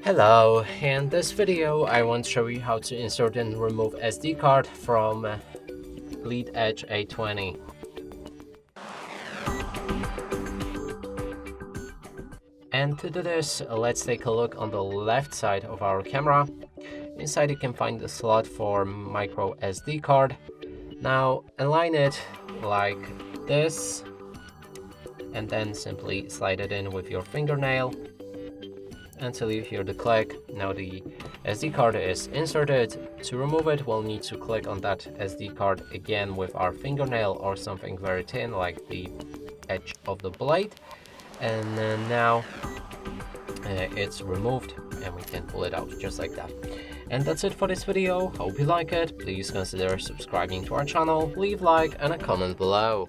Hello, in this video I want to show you how to insert and remove SD card from LeadEdge A20. And to do this, let's take a look on the left side of our camera. Inside you can find the slot for micro SD card. Now align it like this and then simply slide it in with your fingernail until you hear the click. Now the SD card is inserted. To remove it, we'll need to click on that SD card again with our fingernail or something very thin like the edge of the blade. And now it's removed and we can pull it out just like that. And that's it for this video. Hope you like it. Please consider subscribing to our channel, leave a like and a comment below.